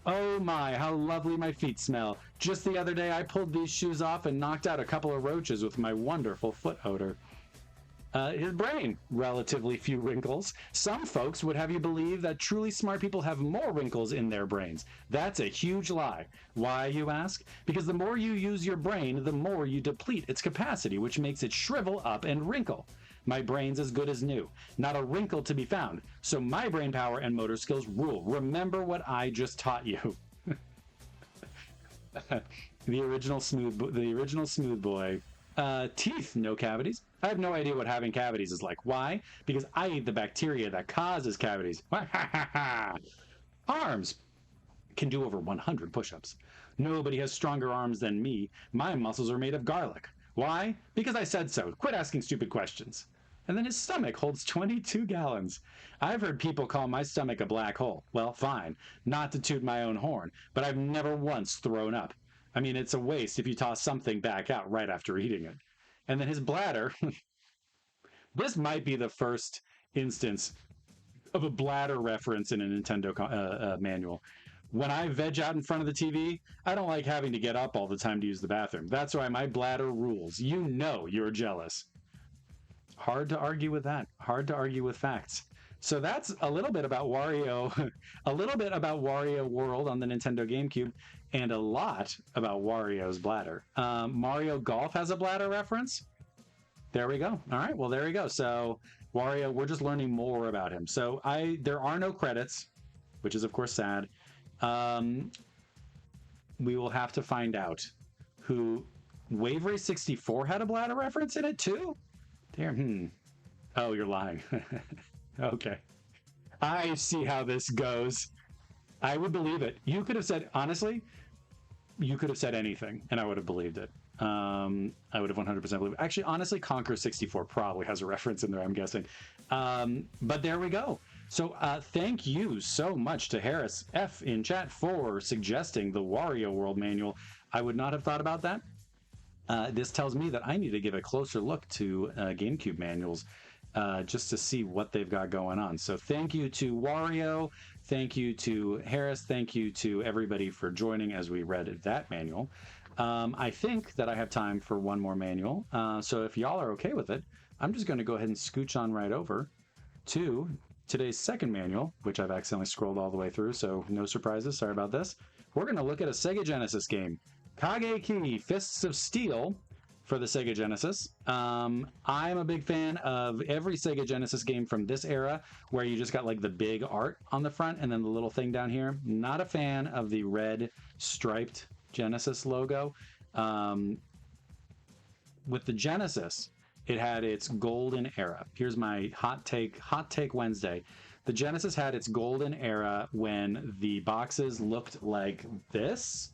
Oh my, how lovely my feet smell. Just the other day I pulled these shoes off and knocked out a couple of roaches with my wonderful foot odor. His brain, relatively few wrinkles. Some folks would have you believe that truly smart people have more wrinkles in their brains. That's a huge lie. Why, you ask? Because the more you use your brain, the more you deplete its capacity, which makes it shrivel up and wrinkle. My brain's as good as new. Not a wrinkle to be found. So my brain power and motor skills rule. Remember what I just taught you. The original smooth boy. Teeth, no cavities. I have no idea what having cavities is like. Why? Because I eat the bacteria that causes cavities. Arms. Can do over 100 push-ups. Nobody has stronger arms than me. My muscles are made of garlic. Why? Because I said so. Quit asking stupid questions. And then his stomach holds 22 gallons. I've heard people call my stomach a black hole. Well, fine. Not to toot my own horn, but I've never once thrown up. I mean, it's a waste if you toss something back out right after eating it. And then his bladder. This might be the first instance of a bladder reference in a Nintendo manual. When I veg out in front of the TV, I don't like having to get up all the time to use the bathroom. That's why my bladder rules. You know you're jealous. Hard to argue with that. Hard to argue with facts. So that's a little bit about Wario, a little bit about Wario World on the Nintendo GameCube, and a lot about Wario's bladder. Mario Golf has a bladder reference. There we go. All right, well, there we go. So Wario, we're just learning more about him. So there are no credits, which is of course sad. We will have to find out who. Wave Race 64 had a bladder reference in it too? Damn. Oh, you're lying. Okay. I see how this goes. I would believe it. You could have said, honestly, you could have said anything and I would have believed it. I would have 100% believed it. Actually, honestly, Conquer 64 probably has a reference in there, I'm guessing. But there we go. So thank you so much to Harris F in chat for suggesting the Wario World Manual. I would not have thought about that. This tells me that I need to give a closer look to GameCube manuals just to see what they've got going on. So thank you to Wario, thank you to Harris, thank you to everybody for joining as we read that manual. I think that I have time for one more manual. So if y'all are okay with it, I'm just going to go ahead and scooch on right over to today's second manual, which I've accidentally scrolled all the way through, so no surprises. Sorry about this. We're going to look at a Sega Genesis game. Kage-Ki, Fists of Steel for the Sega Genesis. I'm a big fan of every Sega Genesis game from this era where you just got like the big art on the front and then the little thing down here. Not a fan of the red striped Genesis logo. With the Genesis, it had its golden era. Here's my hot take Wednesday. The Genesis had its golden era when the boxes looked like this.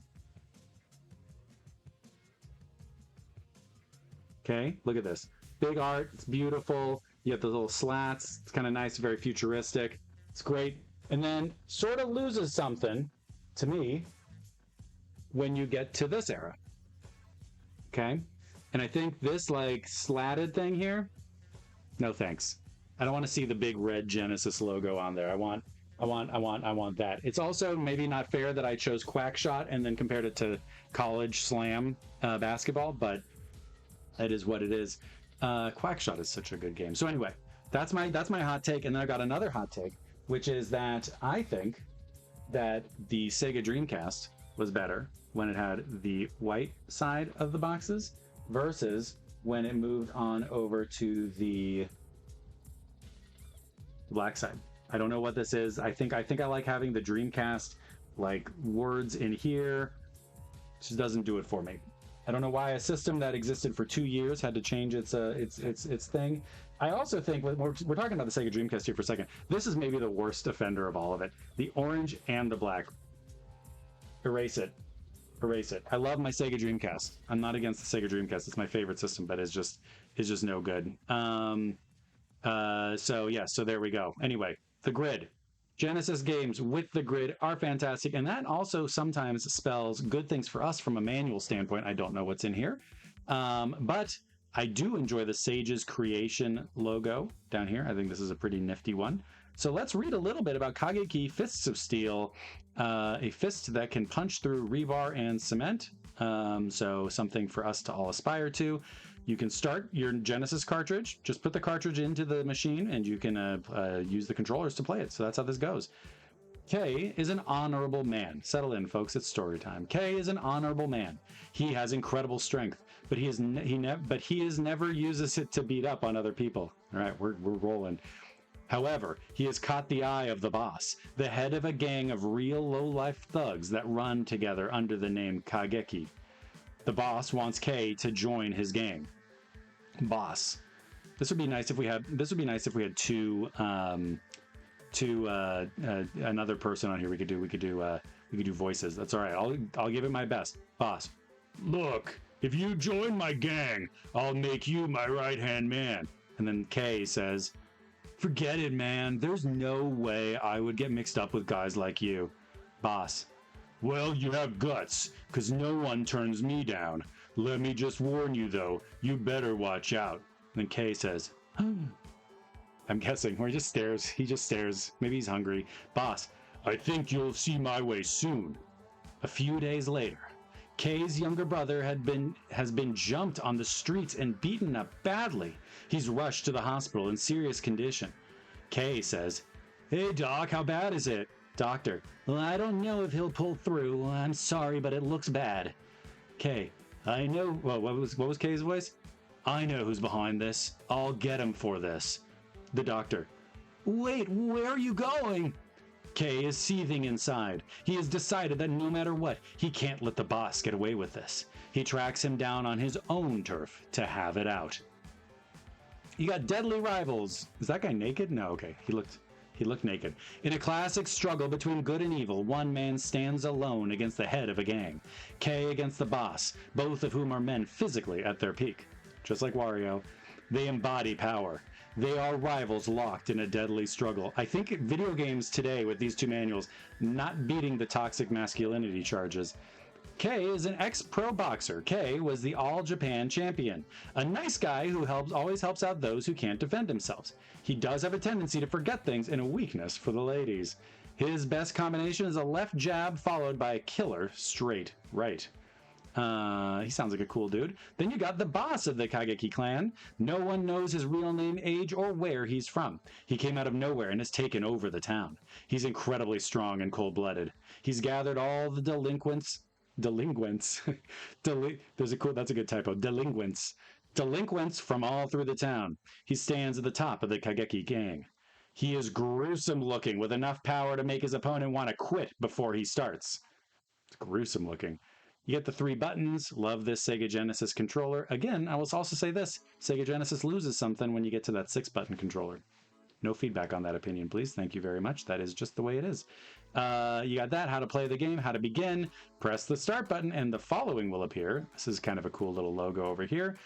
Okay, look at this. Big art, it's beautiful. You have the little slats. It's kind of nice, very futuristic. It's great. And then sort of loses something, to me, when you get to this era. Okay? And I think this like slatted thing here, no thanks. I don't want to see the big red Genesis logo on there. I want that. It's also maybe not fair that I chose Quackshot and then compared it to College Slam basketball, but it is what it is. Quackshot is such a good game. So anyway, that's my hot take, and then I got another hot take, which is that I think that the Sega Dreamcast was better when it had the white side of the boxes versus when it moved on over to the black side. I don't know what this is. I think I like having the Dreamcast like words in here. It just doesn't do it for me. I don't know why a system that existed for 2 years had to change its thing. I also think we're talking about the Sega Dreamcast here for a second. This is maybe the worst offender of all of it. The orange and the black. Erase it. Erase it. I love my Sega Dreamcast. I'm not against the Sega Dreamcast. It's my favorite system, but it's just no good. So there we go. Anyway, the grid. Genesis games with the grid are fantastic, and that also sometimes spells good things for us from a manual standpoint. I don't know what's in here, but I do enjoy the Sage's Creation logo down here. I think this is a pretty nifty one. So let's read a little bit about Kage-Ki Fists of Steel, a fist that can punch through rebar and cement. So something for us to all aspire to. You can start your Genesis cartridge, just put the cartridge into the machine, and you can use the controllers to play it. So that's how this goes. Kay is an honorable man. Settle in, folks. It's story time. Kay is an honorable man. He has incredible strength, but he never uses it to beat up on other people. All right, we're rolling. However, he has caught the eye of the boss, the head of a gang of real low-life thugs that run together under the name Kage-Ki. The boss wants Kay to join his gang. Boss. This would be nice if we had two another person on here. We could do voices. That's all right. I'll give it my best. Boss. Look, if you join my gang, I'll make you my right-hand man. And then Kay says, forget it, man. There's no way I would get mixed up with guys like you. Boss. Well, you have guts, because no one turns me down. Let me just warn you, though, you better watch out. Then Kay says, I'm guessing, or he just stares. Maybe he's hungry. Boss, I think you'll see my way soon. A few days later, Kay's younger brother has been jumped on the streets and beaten up badly. He's rushed to the hospital in serious condition. Kay says, "Hey, Doc, how bad is it?" Doctor, "Well, I don't know if he'll pull through. I'm sorry, but it looks bad." Kay, "I know." Well, what was Kay's voice? "I know who's behind this. I'll get him for this." The doctor, "Wait, where are you going?" Kay is seething inside. He has decided that no matter what, he can't let the boss get away with this. He tracks him down on his own turf to have it out. You got deadly rivals. Is that guy naked? No, okay. He looked naked. In a classic struggle between good and evil, one man stands alone against the head of a gang. Kay against the boss, both of whom are men physically at their peak. Just like Wario, they embody power. They are rivals locked in a deadly struggle. I think video games today with these two manuals not beating the toxic masculinity charges. Kay is an ex-pro boxer. Kay was the All-Japan champion. A nice guy who always helps out those who can't defend themselves. He does have a tendency to forget things and a weakness for the ladies. His best combination is a left jab followed by a killer straight right. He sounds like a cool dude. Then you got the boss of the Kage-Ki clan. No one knows his real name, age, or where he's from. He came out of nowhere and has taken over the town. He's incredibly strong and cold-blooded. He's gathered all the delinquents. That's a good typo. Delinquents from all through the town. He stands at the top of the Kage-Ki gang. He is gruesome looking with enough power to make his opponent want to quit before he starts. It's gruesome looking. You get the 3 buttons. Love this Sega Genesis controller. Again, I will also say this. Sega Genesis loses something when you get to that 6-button controller. No feedback on that opinion, please. Thank you very much. That is just the way it is. You got that, how to play the game, how to begin. Press the start button and the following will appear. This is kind of a cool little logo over here.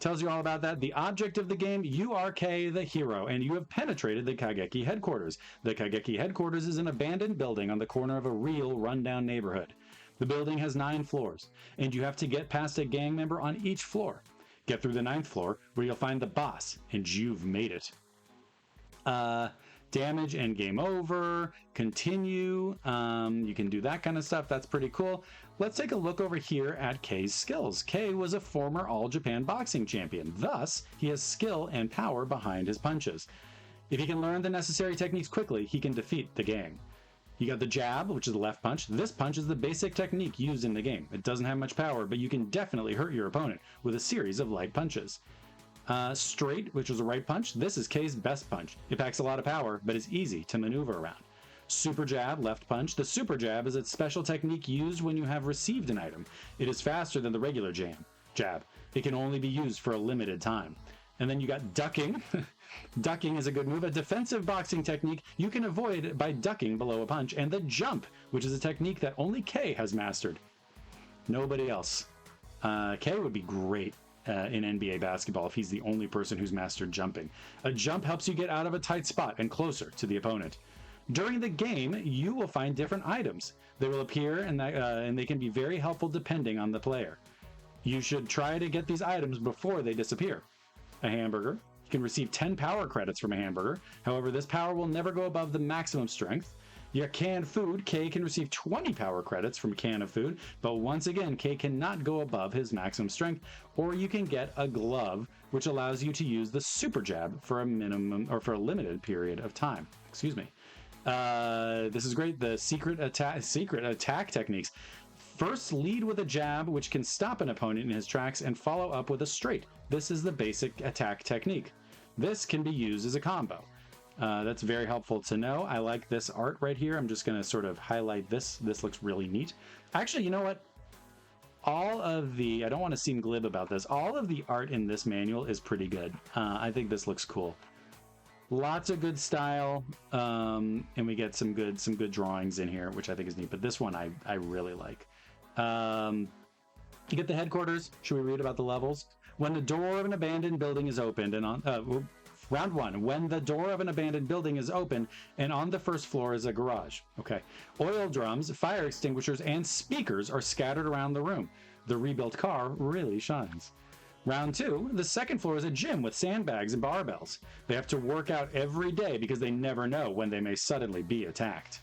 Tells you all about that. The object of the game, you are Kay, the hero, and you have penetrated the Kage-Ki headquarters. The Kage-Ki headquarters is an abandoned building on the corner of a real rundown neighborhood. The building has 9 floors, and you have to get past a gang member on each floor. Get through the 9th floor, where you'll find the boss, and you've made it. Damage and game over, continue, you can do that kind of stuff. That's pretty cool. Let's take a look over here at Kay's skills. Kay was a former All-Japan boxing champion. Thus, he has skill and power behind his punches. If he can learn the necessary techniques quickly, he can defeat the gang. You got the jab, which is the left punch. This punch is the basic technique used in the game. It doesn't have much power, but you can definitely hurt your opponent with a series of light punches. Straight, which is a right punch. This is Kay's best punch. It packs a lot of power, but is easy to maneuver around. Super jab, left punch. The super jab is a special technique used when you have received an item. It is faster than the regular jab. It can only be used for a limited time. And then you got ducking. Ducking is a good move. A defensive boxing technique you can avoid by ducking below a punch. And the jump, which is a technique that only Kay has mastered. Nobody else. Kay would be great in NBA basketball if he's the only person who's mastered jumping. A jump helps you get out of a tight spot and closer to the opponent. During the game, you will find different items. They will appear and they can be very helpful depending on the player. You should try to get these items before they disappear. A hamburger. You can receive 10 power credits from a hamburger. However, this power will never go above the maximum strength. Your canned food, Kay can receive 20 power credits from a can of food, but once again, Kay cannot go above his maximum strength. Or you can get a glove, which allows you to use the super jab for a minimum or for a limited period of time. Excuse me. This is great. The secret attack techniques. First, lead with a jab, which can stop an opponent in his tracks, and follow up with a straight. This is the basic attack technique. This can be used as a combo. That's very helpful to know. I like this art right here. I'm just going to sort of highlight this. This looks really neat. Actually, you know what? I don't want to seem glib about this. All of the art in this manual is pretty good. I think this looks cool. Lots of good style, and we get some good drawings in here, which I think is neat. But this one I really like. You get the headquarters. Should we read about the levels? When the door of an abandoned building is opened, and on round 1, when the door of an abandoned building is open, and on the first floor is a garage. Okay. Oil drums, fire extinguishers, and speakers are scattered around the room. The rebuilt car really shines. Round 2, the second floor is a gym with sandbags and barbells. They have to work out every day because they never know when they may suddenly be attacked.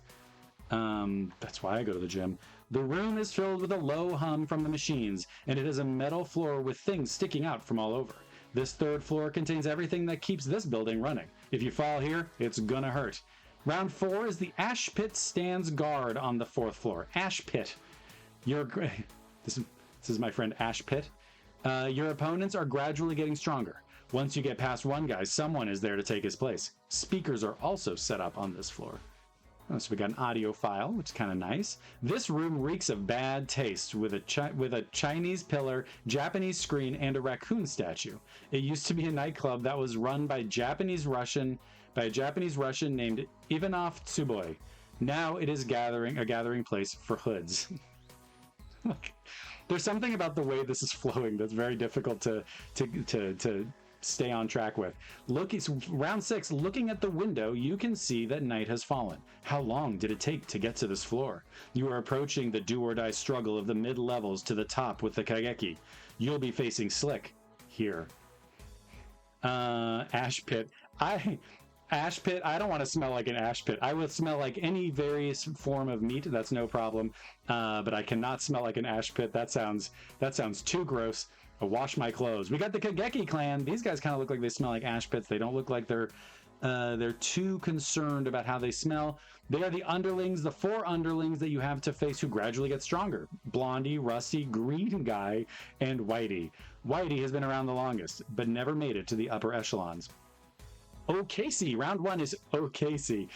That's why I go to the gym. The room is filled with a low hum from the machines, and it has a metal floor with things sticking out from all over. This third floor contains everything that keeps this building running. If you fall here, it's gonna hurt. Round 4 is the Ash Pit stands guard on the 4th floor. Ash Pit. This is my friend Ash Pit. Your opponents are gradually getting stronger. Once you get past one guy, someone is there to take his place. Speakers are also set up on this floor. So we got an audio file, which is kind of nice. This room reeks of bad taste with a Chinese pillar, Japanese screen, and a raccoon statue. It used to be a nightclub that was run by a Japanese Russian named Ivanov Tsuboi. Now it is a gathering place for hoods. There's something about the way this is flowing that's very difficult to stay on track with. Round 6, looking at the window, you can see that night has fallen. How long did it take to get to this floor? You are approaching the do-or-die struggle of the mid-levels to the top with the Kage-Ki. You'll be facing Slick here. Ash Pit. Ash Pit, I don't want to smell like an ash pit. I would smell like any various form of meat, that's no problem. But I cannot smell like an ash pit. That sounds too gross. I'll wash my clothes. We got the Kage-Ki clan. These guys kind of look like they smell like ash pits. They don't look like they're too concerned about how they smell. They are the underlings, the 4 underlings that you have to face who gradually get stronger. Blondie, Rusty, Green Guy, and Whitey. Whitey has been around the longest, but never made it to the upper echelons. OKC, round 1 is OKC.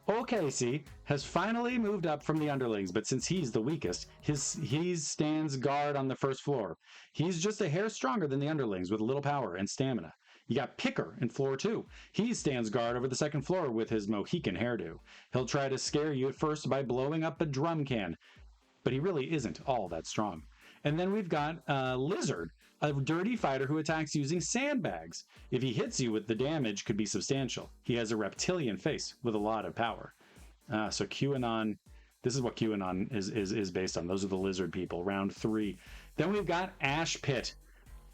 OKC has finally moved up from the underlings, but since he's the weakest, he stands guard on the 1st floor. He's just a hair stronger than the underlings with little power and stamina. You got Picker in floor 2. He stands guard over the 2nd floor with his Mohican hairdo. He'll try to scare you at first by blowing up a drum can, but he really isn't all that strong. And then we've got Lizard, a dirty fighter who attacks using sandbags. If he hits you, with the damage could be substantial. He has a reptilian face with a lot of power. So QAnon, this is what QAnon is based on. Those are the lizard people. Round 3. Then we've got Ash Pit.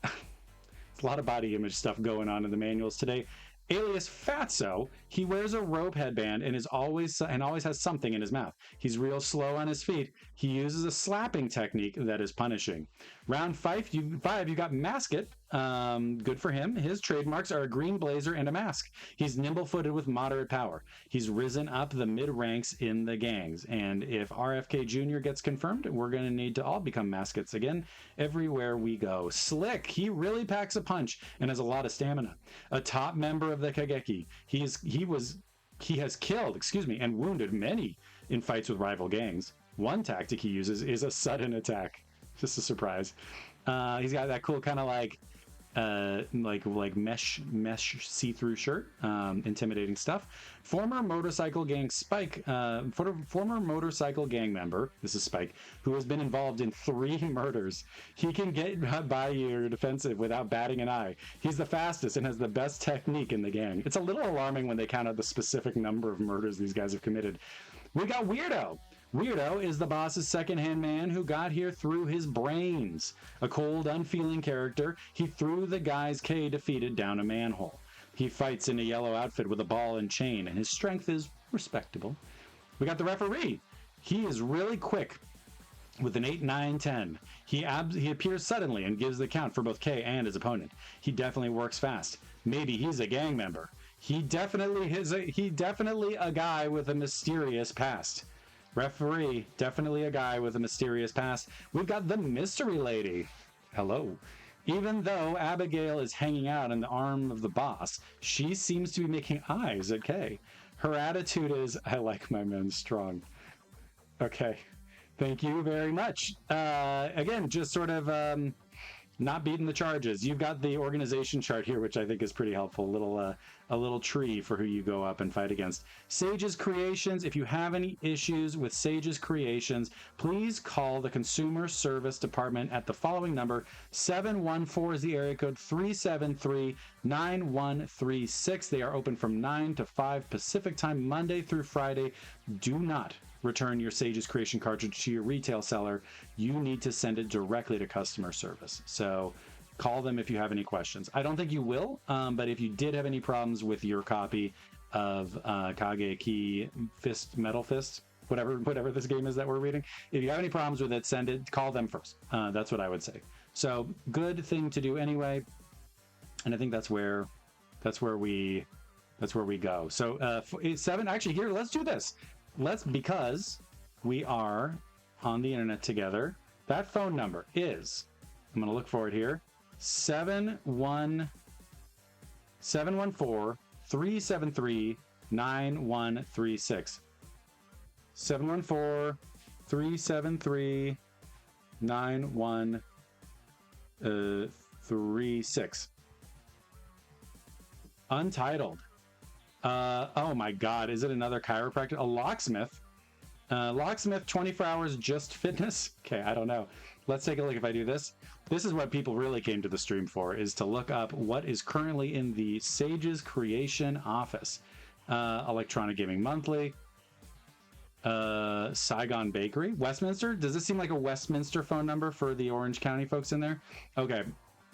It's a lot of body image stuff going on in the manuals today. Alias Fatso, he wears a rope headband and always has something in his mouth. He's real slow on his feet. He uses a slapping technique that is punishing. Round 5, you got Masket. Good for him. His trademarks are a green blazer and a mask. He's nimble-footed with moderate power. He's risen up the mid-ranks in the gangs. And if RFK Jr. gets confirmed, we're going to need to all become Maskets again everywhere we go. Slick, he really packs a punch and has a lot of stamina. A top member of the Kage-Ki. He has killed, and wounded many in fights with rival gangs. One tactic he uses is a sudden attack. Just a surprise. He's got that cool kind of like mesh see-through shirt, intimidating stuff. Former motorcycle gang member, this is Spike, who has been involved in 3 murders. He can get by your defensive without batting an eye. He's the fastest and has the best technique in the gang. It's a little alarming when they count out the specific number of murders these guys have committed. We got Weirdo. Weirdo is the boss's second-hand man who got here through his brains. A cold, unfeeling character, he threw the guys K defeated down a manhole. He fights in a yellow outfit with a ball and chain, and his strength is respectable. We got the referee. He is really quick with an 8, 9, 10. He appears suddenly and gives the count for both K and his opponent. He definitely works fast. Maybe he's a gang member. He definitely a guy with a mysterious past. Referee, definitely a guy with a mysterious past. We've got the mystery lady. Hello. Even though Abigail is hanging out in the arm of the boss, she seems to be making eyes at Kay. Her attitude is, I like my men strong. Okay. Thank you very much. Again, just sort of not beating the charges. You've got the organization chart here, which I think is pretty helpful. A little tree for who you go up and fight against. Sage's Creations. If you have any issues with Sage's Creations, please call the Consumer Service Department at the following number. 714 is the area code, 373-9136. They are open from 9 to 5 Pacific time, Monday through Friday. Do not return your Sage's Creation cartridge to your retail seller. You need to send it directly to customer service. So call them if you have any questions. I don't think you will, but if you did have any problems with your copy of Kage-Ki Metal Fist, whatever this game is that we're reading, if you have any problems with it, call them first. That's what I would say. So good thing to do anyway. and I think that's where we go. So 7. Actually, here, let's do this. Because we are on the internet together. That phone number is, I'm going to look for it here, 714-373-9136. 714-373-9136. Untitled. Oh my God, is it another chiropractor? A locksmith? Locksmith 24 hours just fitness? Okay, I don't know. Let's take a look if I do this. This is what people really came to the stream for, is to look up what is currently in the Sage's Creation office. Electronic Gaming Monthly. Saigon Bakery. Westminster? Does this seem like a Westminster phone number for the Orange County folks in there? Okay.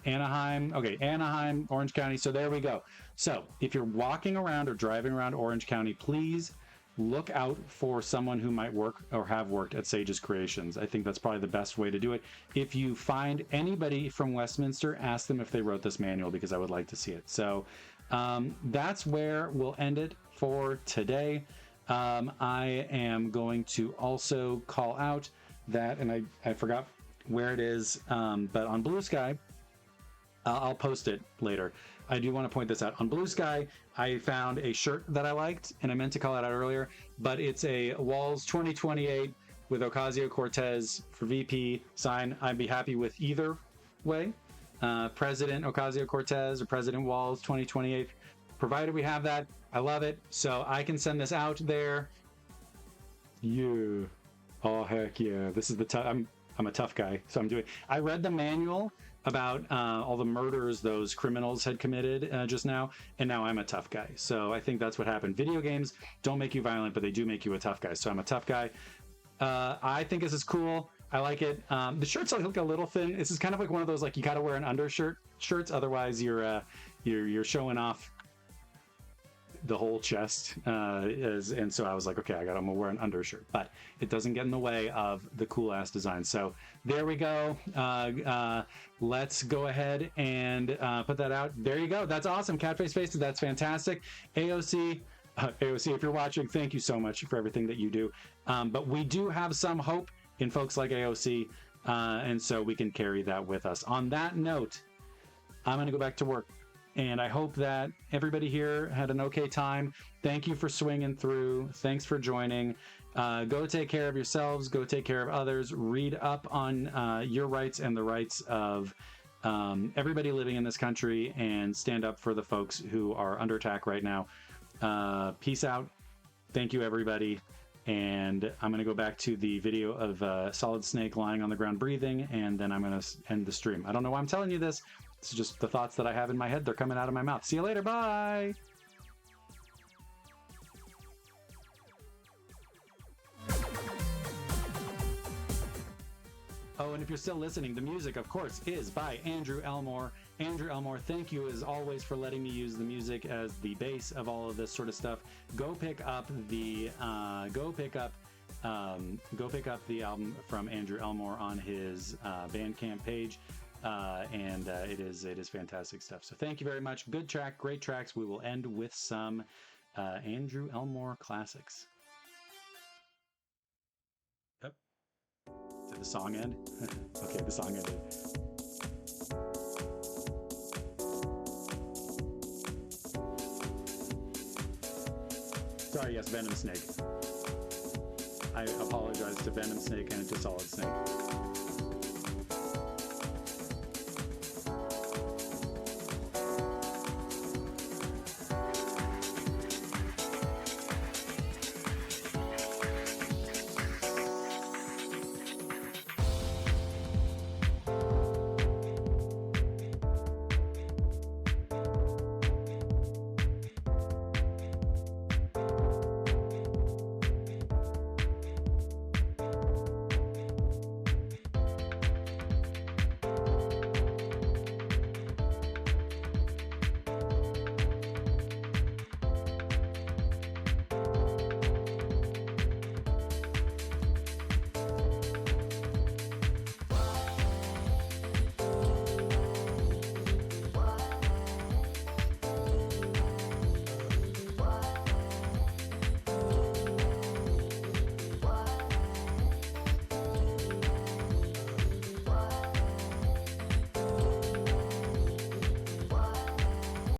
Anaheim. Okay, Anaheim, Orange County. So there we go. So if you're walking around or driving around Orange County, please look out for someone who might work or have worked at Sage's Creations. I think that's probably the best way to do it. If you find anybody from Westminster, ask them if they wrote this manual, because I would like to see it. So that's where we'll end it for today. I am going to also call out that, and I forgot where it is, but on Blue Sky, I'll post it later. I do want to point this out. On Blue Sky, I found a shirt that I liked, and I meant to call it out earlier, but it's a Walls 2028 with Ocasio-Cortez for VP sign. I'd be happy with either way. President Ocasio-Cortez or President Walls 2028. Provided we have that, I love it. So I can send this out there. Yeah. Oh, heck yeah. This is the tough. I'm a tough guy, so I'm doing. I read the manual about all the murders those criminals had committed just now, and now I'm a tough guy. So I think that's what happened. Video games don't make you violent, but they do make you a tough guy. So I'm a tough guy. I think this is cool. I like it. The shirts look a little thin. This is kind of like one of those, like, you gotta wear an undershirt shirts, otherwise you're showing off the whole chest, and so I was like, okay, I'm gonna wear an undershirt, but it doesn't get in the way of the cool ass design. So there we go. Let's go ahead and put that out. There you go. That's awesome. Catface Faces. That's fantastic. AOC, if you're watching, thank you so much for everything that you do. But we do have some hope in folks like AOC, and so we can carry that with us. On that note, I'm gonna go back to work. And I hope that everybody here had an okay time. Thank you for swinging through. Thanks for joining. Go take care of yourselves. Go take care of others. Read up on your rights and the rights of everybody living in this country, and stand up for the folks who are under attack right now. Peace out. Thank you, everybody. And I'm going to go back to the video of Solid Snake lying on the ground breathing, and then I'm going to end the stream. I don't know why I'm telling you this. It's just the thoughts that I have in my head. They're coming out of my mouth. See you later. Bye. Oh, and if you're still listening, the music, of course, is by Andrew Elmore. Andrew Elmore, thank you as always for letting me use the music as the base of all of this sort of stuff. Go pick up the album from Andrew Elmore on his Bandcamp page. It is fantastic stuff. So thank you very much. Good track, great tracks. We will end with some Andrew Elmore classics. Yep. Did the song end? Okay, the song ended. Sorry, yes, Venom Snake. I apologize to Venom Snake and to Solid Snake.